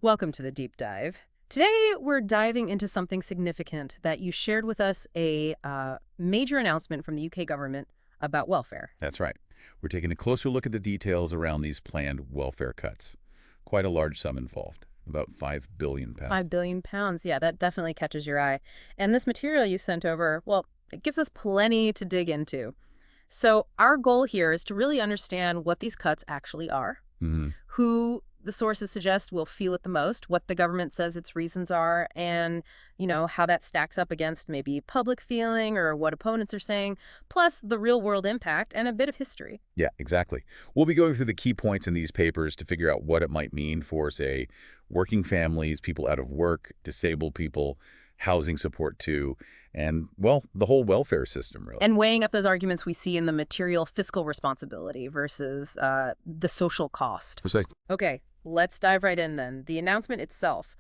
Welcome to the deep dive. Today, we're diving into something significant that you shared with us a major announcement from the UK government about welfare. That's right. We're taking a closer look at the details around these planned welfare cuts. Quite a large sum involved, about £5 billion. £5 billion. Yeah, that definitely catches your eye. And this material you sent over, well, it gives us plenty to dig into. So our goal here is to really understand what these cuts actually are, hmm who the sources suggest will feel it the most, what the government says its reasons are, and, how that stacks up against maybe public feeling or what opponents are saying, plus the real-world impact and a bit of history. Yeah, exactly. We'll be going through the key points in these papers to figure out what it might mean for, say, working families, people out of work, disabled people, housing support too, and, well, the whole welfare system, really. And weighing up those arguments we see in the material fiscal responsibility versus the social cost. Precisely. Okay, let's dive right in then. The announcement itself.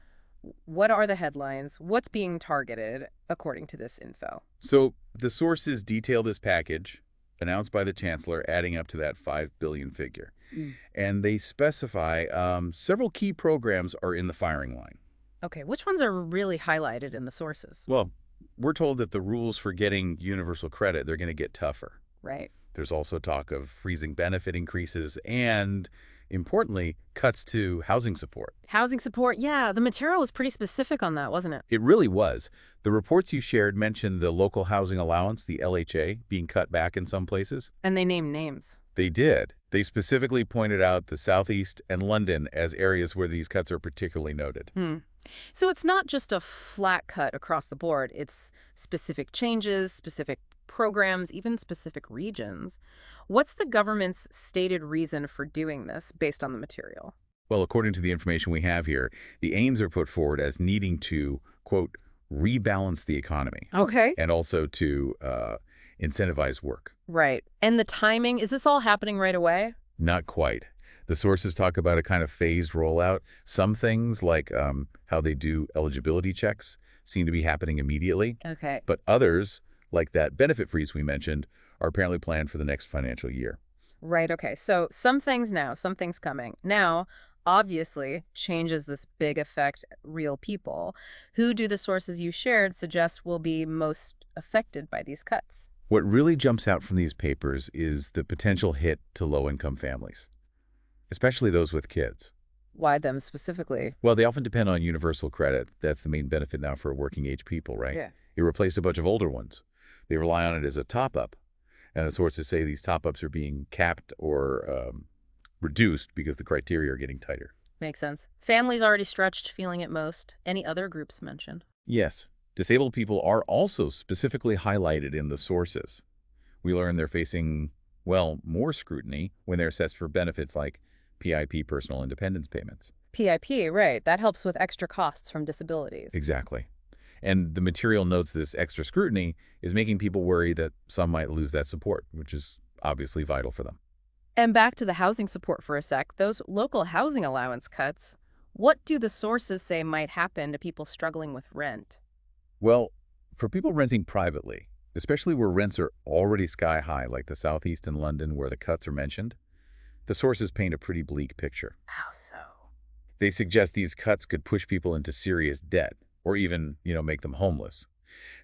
What are the headlines? What's being targeted according to this info? So the sources detail this package announced by the chancellor, adding up to that $5 billion figure. And they specify several key programs are in the firing line. Okay, which ones are really highlighted in the sources? Well, we're told that the rules for getting universal credit, they're going to get tougher. Right. There's also talk of freezing benefit increases and, importantly, cuts to housing support. Housing support, yeah, the material was pretty specific on that, wasn't it? It really was. The reports you shared mentioned the local housing allowance, the LHA, being cut back in some places. And they named names. They did. They specifically pointed out the Southeast and London as areas where these cuts are particularly noted. So it's not just a flat cut across the board. It's specific changes, specific programs, even specific regions. What's the government's stated reason for doing this based on the material? Well, according to the information we have here, the aims are put forward as needing to, quote, rebalance the economy Okay. and also to incentivize work. Right. And the timing, is this all happening right away? Not quite. The sources talk about a kind of phased rollout. Some things, like how they do eligibility checks, seem to be happening immediately. Okay. But others, like that benefit freeze we mentioned, are apparently planned for the next financial year. Right, okay. So some things now, some things coming. Now, obviously, changes this big affect real people. Who do the sources you shared suggest will be most affected by these cuts? What really jumps out from these papers is the potential hit to low-income families, especially those with kids. Why them specifically? Well, they often depend on universal credit. That's the main benefit now for working-age people, right? Yeah. It replaced a bunch of older ones. They rely on it as a top-up. And the sources say these top-ups are being capped or reduced because the criteria are getting tighter. Makes sense. Families already stretched, feeling it most. Any other groups mentioned? Yes, disabled people are also specifically highlighted in the sources. We learn they're facing, well, more scrutiny when they're assessed for benefits like PIP, personal independence payments. PIP, right. That helps with extra costs from disabilities. Exactly. And the material notes this extra scrutiny is making people worry that some might lose that support, which is obviously vital for them. And back to the housing support for a sec, those local housing allowance cuts, what do the sources say might happen to people struggling with rent? Well, for people renting privately, especially where rents are already sky high, like the Southeast and London where the cuts are mentioned, the sources paint a pretty bleak picture. How so? They suggest these cuts could push people into serious debt or even, make them homeless.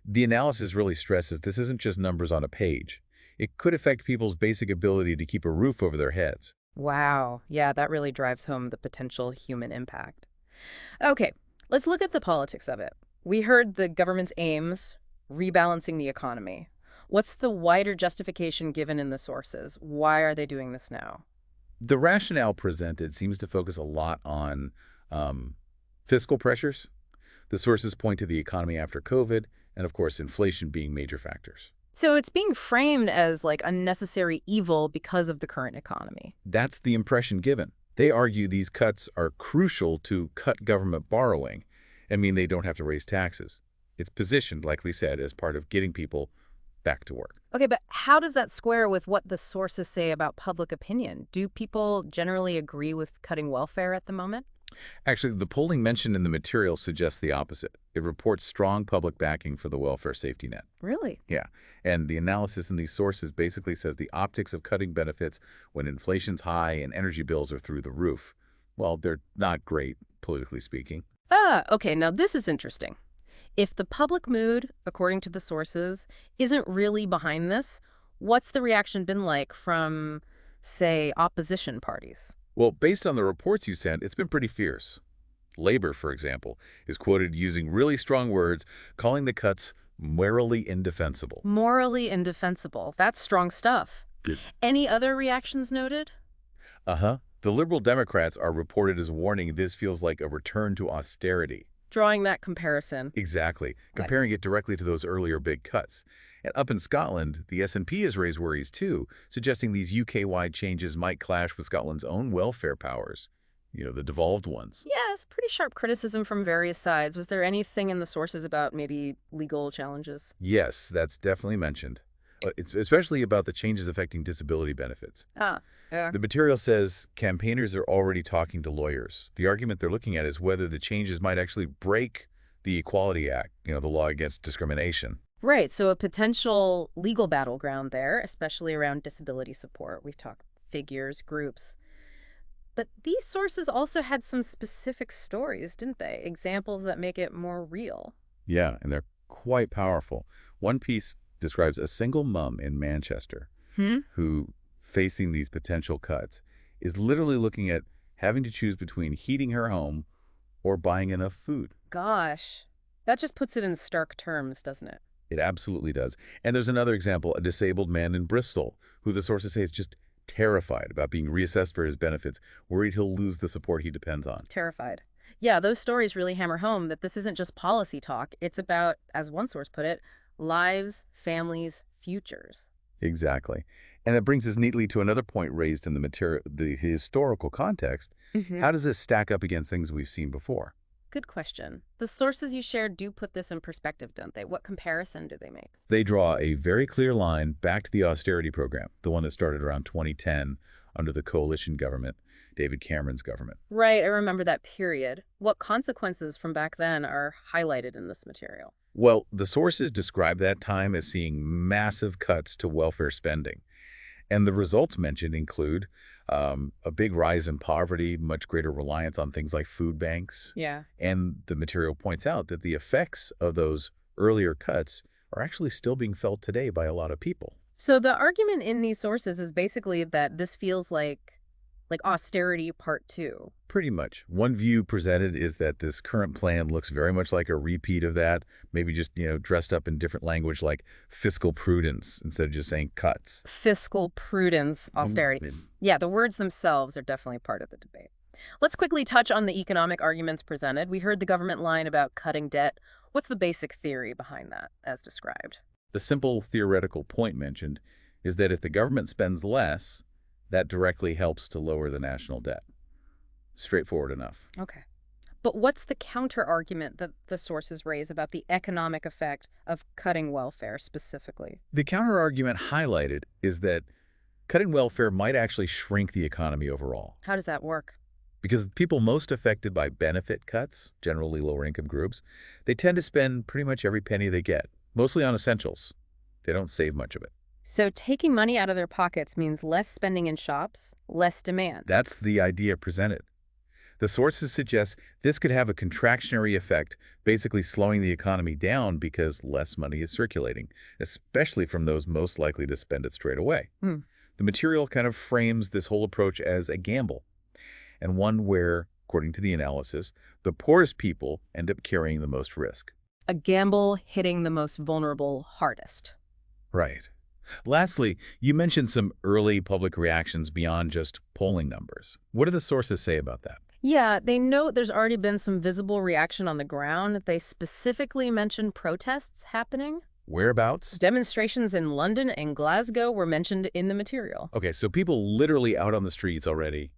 The analysis really stresses this isn't just numbers on a page. It could affect people's basic ability to keep a roof over their heads. Wow. Yeah, that really drives home the potential human impact. Okay, let's look at the politics of it. We heard the government's aims, rebalancing the economy. What's the wider justification given in the sources? Why are they doing this now? The rationale presented seems to focus a lot on fiscal pressures. The sources point to the economy after COVID and, of course, inflation being major factors. So it's being framed as like a necessary evil because of the current economy. That's the impression given. They argue these cuts are crucial to cut government borrowing and mean they don't have to raise taxes. It's positioned, like we said, as part of getting people back to work. Okay, but how does that square with what the sources say about public opinion? Do people generally agree with cutting welfare at the moment? Actually, the polling mentioned in the material suggests the opposite. It reports strong public backing for the welfare safety net. Really? Yeah, and the analysis in these sources basically says the optics of cutting benefits when inflation's high and energy bills are through the roof, Well, they're not great, politically speaking. Ah, okay, now this is interesting. If the public mood, according to the sources, isn't really behind this, what's the reaction been like from, say, opposition parties? Well, based on the reports you sent, it's been pretty fierce. Labor, for example, is quoted using really strong words, calling the cuts morally indefensible. Morally indefensible. That's strong stuff. Good. Any other reactions noted? Uh-huh. The Liberal Democrats are reported as warning this feels like a return to austerity. Drawing that comparison. Exactly, Right. comparing it directly to those earlier big cuts. And up in Scotland, the SNP has raised worries too, suggesting these UK-wide changes might clash with Scotland's own welfare powers, the devolved ones. Yes, pretty sharp criticism from various sides. Was there anything in the sources about maybe legal challenges? Yes, that's definitely mentioned. It's especially about the changes affecting disability benefits. Ah, yeah. The material says campaigners are already talking to lawyers. The argument they're looking at is whether the changes might actually break the Equality Act, the law against discrimination. Right, so a potential legal battleground there, especially around disability support. We've talked figures, groups. But these sources also had some specific stories, didn't they? Examples that make it more real. Yeah, and they're quite powerful. One piece describes a single mom in Manchester Hmm? who, facing these potential cuts, is literally looking at having to choose between heating her home or buying enough food. Gosh, that just puts it in stark terms, doesn't it? It absolutely does. And there's another example, a disabled man in Bristol, who the sources say is just terrified about being reassessed for his benefits, worried he'll lose the support he depends on. Terrified. Yeah, those stories really hammer home that this isn't just policy talk. It's about, as one source put it, lives, families, futures. Exactly. And that brings us neatly to another point raised in the historical context. Hmm. How does this stack up against things we've seen before? Good question. The sources you shared do put this in perspective, don't they? What comparison do they make? They draw a very clear line back to the austerity program, the one that started around 2010 under the coalition government, David Cameron's government. Right, I remember that period. What consequences from back then are highlighted in this material? Well, the sources describe that time as seeing massive cuts to welfare spending. And the results mentioned include a big rise in poverty, much greater reliance on things like food banks. Yeah. And the material points out that the effects of those earlier cuts are actually still being felt today by a lot of people. So the argument in these sources is basically that this feels like austerity part two. Pretty much. One view presented is that this current plan looks very much like a repeat of that, maybe just, dressed up in different language like fiscal prudence instead of just saying cuts. Fiscal prudence, austerity. Yeah, the words themselves are definitely part of the debate. Let's quickly touch on the economic arguments presented. We heard the government line about cutting debt. What's the basic theory behind that, as described? The simple theoretical point mentioned is that if the government spends less, that directly helps to lower the national debt. Straightforward enough. Okay. But what's the counter-argument that the sources raise about the economic effect of cutting welfare specifically? The counterargument highlighted is that cutting welfare might actually shrink the economy overall. How does that work? Because people most affected by benefit cuts, generally lower income groups, they tend to spend pretty much every penny they get, mostly on essentials. They don't save much of it. So taking money out of their pockets means less spending in shops, less demand. That's the idea presented. The sources suggest this could have a contractionary effect, basically slowing the economy down because less money is circulating, especially from those most likely to spend it straight away. Hmm. The material kind of frames this whole approach as a gamble, and one where, according to the analysis, the poorest people end up carrying the most risk. A gamble hitting the most vulnerable hardest. Right. Lastly, you mentioned some early public reactions beyond just polling numbers. What do the sources say about that? Yeah, they note there's already been some visible reaction on the ground. They specifically mention protests happening. Whereabouts? Demonstrations in London and Glasgow were mentioned in the material. Okay, so people literally out on the streets already.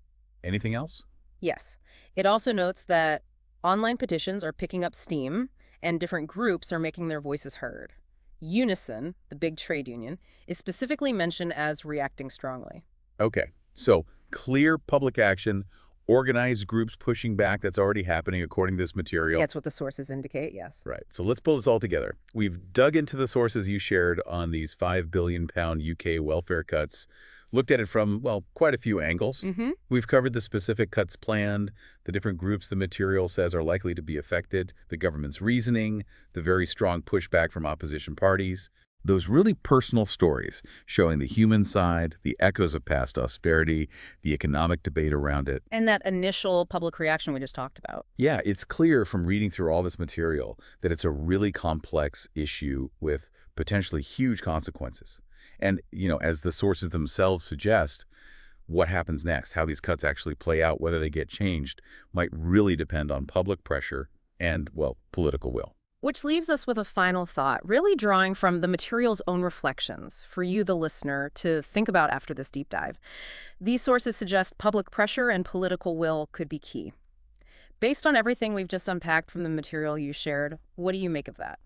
Anything else? Yes. It also notes that online petitions are picking up steam and different groups are making their voices heard. Unison, the big trade union, is specifically mentioned as reacting strongly. Okay, so clear public action, organized groups pushing back, that's already happening according to this material. That's what the sources indicate, yes. Right, so let's pull this all together. We've dug into the sources you shared on these £5 billion UK welfare cuts, looked at it from, well, quite a few angles. Mm-hmm. We've covered the specific cuts planned, the different groups the material says are likely to be affected, the government's reasoning, the very strong pushback from opposition parties. Those really personal stories showing the human side, the echoes of past austerity, the economic debate around it. And that initial public reaction we just talked about. Yeah, it's clear from reading through all this material that it's a really complex issue with potentially huge consequences. And, as the sources themselves suggest, what happens next, how these cuts actually play out, whether they get changed, might really depend on public pressure and, well, political will. Which leaves us with a final thought, really drawing from the material's own reflections for you, the listener, to think about after this deep dive. These sources suggest public pressure and political will could be key. Based on everything we've just unpacked from the material you shared, what do you make of that?